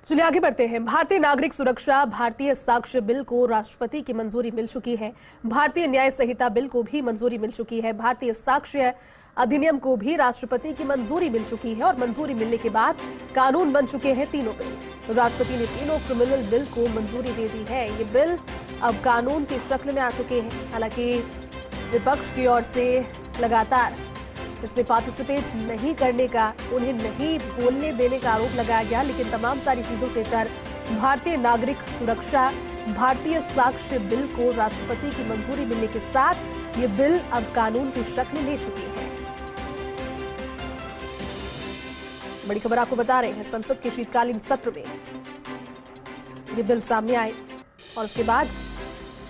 चलिए आगे बढ़ते हैं। भारतीय नागरिक सुरक्षा भारतीय साक्ष्य बिल को राष्ट्रपति की मंजूरी मिल चुकी है। भारतीय न्याय संहिता बिल को भी मंजूरी मिल चुकी है। भारतीय साक्ष्य अधिनियम को भी राष्ट्रपति की मंजूरी मिल चुकी है और मंजूरी मिलने के बाद कानून बन चुके हैं तीनों बिल। राष्ट्रपति ने तीनों क्रिमिनल बिल को मंजूरी दे दी है। ये बिल अब कानून की शक्ल में आ चुके हैं। हालांकि विपक्ष की ओर से लगातार इसमें पार्टिसिपेट नहीं करने का, उन्हें नहीं बोलने देने का आरोप लगाया गया, लेकिन तमाम सारी चीजों से तर भारतीय नागरिक सुरक्षा भारतीय साक्ष्य बिल को राष्ट्रपति की मंजूरी मिलने के साथ ये बिल अब कानून की शक्ल ले चुकी है। बड़ी खबर आपको बता रहे हैं, संसद के शीतकालीन सत्र में ये बिल सामने आए और उसके बाद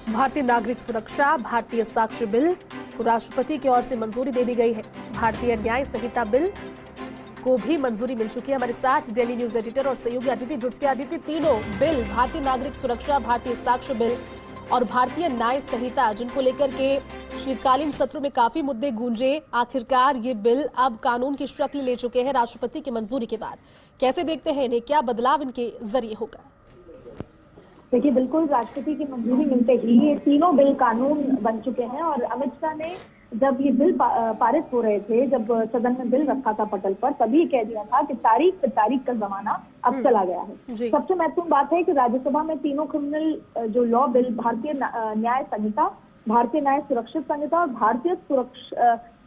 भारतीय नागरिक सुरक्षा भारतीय साक्ष्य बिल को राष्ट्रपति की ओर से मंजूरी दे दी गई है। भारतीय न्याय संहिता बिल को भी मंजूरी मिल चुकी है। हमारे साथ डेली न्यूज एडिटर और सहयोगी अदिति जुड़ चुके। अदिति, तीनों बिल, भारतीय नागरिक सुरक्षा भारतीय साक्ष्य बिल और भारतीय न्याय संहिता, जिनको लेकर के शीतकालीन सत्र में काफी मुद्दे गूंजे, आखिरकार ये बिल अब कानून की शक्ल ले चुके हैं राष्ट्रपति की मंजूरी के बाद। कैसे देखते हैं इन्हें, क्या बदलाव इनके जरिए होगा? देखिए, बिल्कुल राष्ट्रपति की मंजूरी मिलते ही ये तीनों बिल कानून बन चुके हैं। और अमित शाह ने जब ये बिल पारित हो रहे थे, जब सदन में बिल रखा था पटल पर, तभी कह दिया था कि तारीख पे तारीख का जमाना अब चला गया है। सबसे महत्वपूर्ण बात है कि राज्यसभा में तीनों क्रिमिनल जो लॉ बिल, भारतीय न्याय संहिता, भारतीय न्याय सुरक्षित संहिता और भारतीय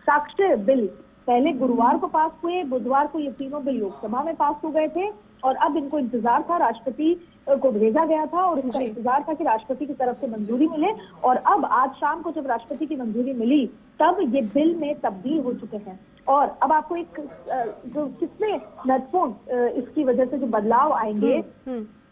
साक्ष्य बिल पहले गुरुवार को पास हुए। बुधवार को ये तीनों बिल लोकसभा में पास हो गए थे और अब इनको इंतजार था, राष्ट्रपति को भेजा गया था और इसका इंतजार था कि राष्ट्रपति की तरफ से मंजूरी मिले। और अब आज शाम को जब राष्ट्रपति की मंजूरी मिली, तब ये बिल में तब्दील हो चुके हैं। और अब आपको एक जो कितने महत्वपूर्ण इसकी वजह से जो बदलाव आएंगे,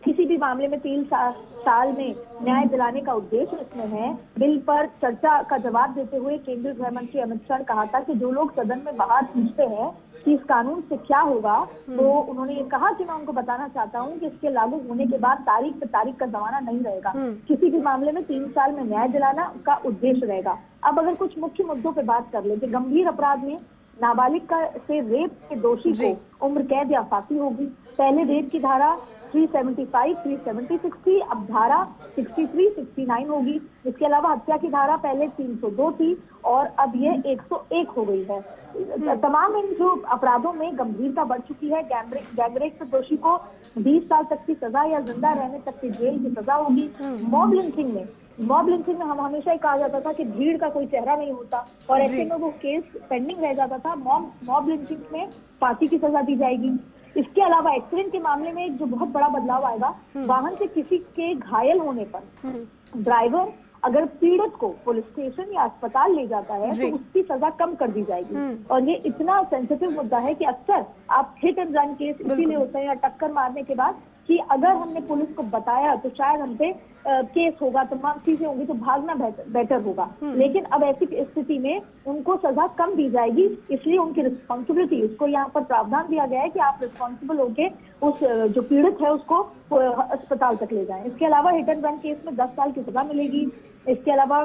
किसी भी मामले में 3 साल में न्याय दिलाने का उद्देश्य इसमें है। बिल पर चर्चा का जवाब देते हुए केंद्रीय गृह मंत्री अमित शाह ने कहा था कि जो लोग सदन में बाहर पूछते हैं कि इस कानून से क्या होगा, तो उन्होंने ये कहा कि मैं उनको बताना चाहता हूं कि इसके लागू होने के बाद तारीख पे तारीख का जमाना नहीं रहेगा। किसी भी मामले में 3 साल में न्याय दिलाना का उद्देश्य रहेगा। अब अगर कुछ मुख्य मुद्दों पे बात कर ले, कि गंभीर अपराध में नाबालिग से रेप के दोषी को उम्र कैद या फांसी होगी। पहले रेप की धारा 375, 376 थी, अब धारा 63, 69 होगी। इसके अलावा हत्या की धारा पहले 302 थी और अब ये 101 हो गई है। तमाम इन जो अपराधों में गंभीरता बढ़ चुकी है। गैंगरेप के दोषी को 20 साल तक की सजा या जिंदा रहने तक की जेल की सजा होगी। मॉब लिंचिंग में हम हमेशा ही कहा जाता था कि भीड़ का कोई चेहरा नहीं होता और ऐसे में वो केस पेंडिंग रह जाता था। मॉब लिंचिंग में फांसी की सजा दी जाएगी। इसके अलावा एक्सीडेंट के मामले में एक जो बहुत बड़ा बदलाव आएगा, वाहन से किसी के घायल होने पर ड्राइवर अगर पीड़ित को पुलिस स्टेशन या अस्पताल ले जाता है तो उसकी सजा कम कर दी जाएगी। और ये इतना सेंसिटिव मुद्दा है कि अक्सर आप हिट एंड रन केस इसीलिए होते हैं, या टक्कर मारने के बाद, कि अगर हमने पुलिस को बताया तो शायद हम पे केस होगा, तमाम चीजें होंगी, तो भागना बेटर होगा। लेकिन अब ऐसी स्थिति में उनको सजा कम दी जाएगी, इसलिए उनकी रिस्पॉन्सिबिलिटी, उसको यहाँ पर प्रावधान दिया गया है कि आप रिस्पॉन्सिबल होके उस जो पीड़ित है उसको अस्पताल तक ले जाएं। इसके अलावा हिट एंड रन केस में 10 साल की सजा मिलेगी। इसके अलावा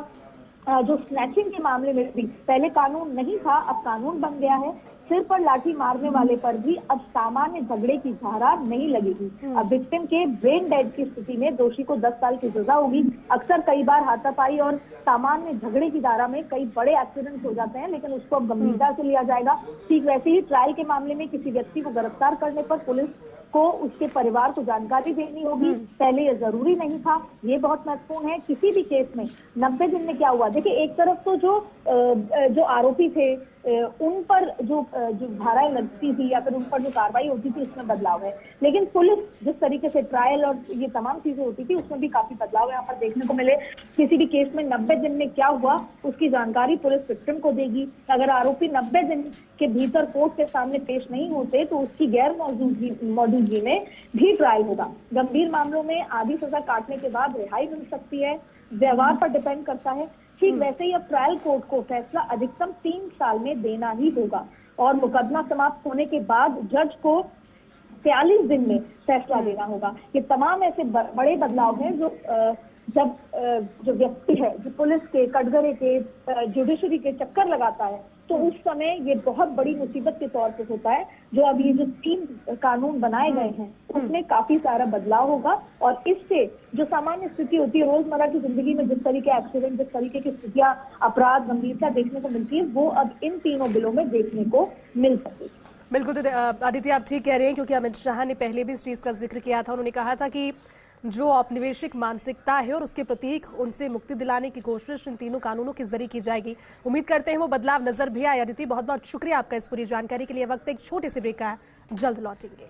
जो स्नैचिंग के मामले में भी पहले कानून नहीं था, अब कानून बन गया है। सिर पर लाठी मारने वाले पर भी अब सामान्य झगड़े की धारा नहीं लगेगी। अब विक्टिम के ब्रेन डेड की स्थिति में दोषी को 10 साल की सजा होगी। अक्सर कई बार हाथापाई और सामान्य झगड़े की धारा में कई बड़े एक्सीडेंट हो जाते हैं, लेकिन उसको अब गंभीरता से लिया जाएगा। ठीक वैसे ही ट्रायल के मामले में किसी व्यक्ति को गिरफ्तार करने पर पुलिस को उसके परिवार को जानकारी देनी होगी। पहले ये जरूरी नहीं था, ये बहुत महत्वपूर्ण है। किसी भी केस में 90 दिन में क्या हुआ, देखिए, एक तरफ तो जो आरोपी थे उन पर जो धाराएं लगती थी या फिर उन पर जो कार्रवाई होती थी, उसमें बदलाव है। लेकिन पुलिस जिस तरीके से ट्रायल और ये तमाम चीजें होती थी, उसमें भी काफी बदलाव यहाँ पर देखने को मिले। किसी भी केस में 90 दिन में क्या हुआ उसकी जानकारी पुलिस विक्टिम को देगी। अगर आरोपी 90 दिन के भीतर कोर्ट के सामने पेश नहीं होते तो उसकी गैर मौजूदगी में भी ट्रायल होगा। गंभीर मामलों में आधी सजा काटने के बाद रिहाई मिल सकती है, व्यवहार पर डिपेंड करता है। ठीक वैसे ही अब ट्रायल कोर्ट को फैसला अधिकतम 3 साल में देना ही होगा और मुकदमा समाप्त होने के बाद जज को 43 दिन में फैसला देना होगा। ये तमाम ऐसे बड़े बदलाव हैं जब जो व्यक्ति है जो पुलिस के, कटघरे के, जुडिशरी के चक्कर लगाता है, तो उस समय ये बहुत बड़ी मुसीबत के तौर पे होता है। जो अब ये जो 3 कानून बनाए गए हैं उसमें काफी सारा बदलाव होगा, और इससे जो सामान्य स्थिति होती है रोजमर्रा की जिंदगी में, जिस तरीके एक्सीडेंट, जिस तरीके की स्थितियां, अपराध, गंभीरता देखने को मिलती है, वो अब इन तीनों बिलों में देखने को मिल सकेगी। बिल्कुल आदित्य, आप ठीक कह रहे हैं, क्योंकि अमित शाह ने पहले भी इस चीज का जिक्र किया था। उन्होंने कहा था कि जो औपनिवेशिक मानसिकता है और उसके प्रतीक, उनसे मुक्ति दिलाने की कोशिश इन तीनों कानूनों के जरिए की जाएगी। उम्मीद करते हैं वो बदलाव नजर भी आए। आदित्य, बहुत बहुत शुक्रिया आपका इस पूरी जानकारी के लिए। वक्त एक छोटे से ब्रेक का, जल्द लौटेंगे।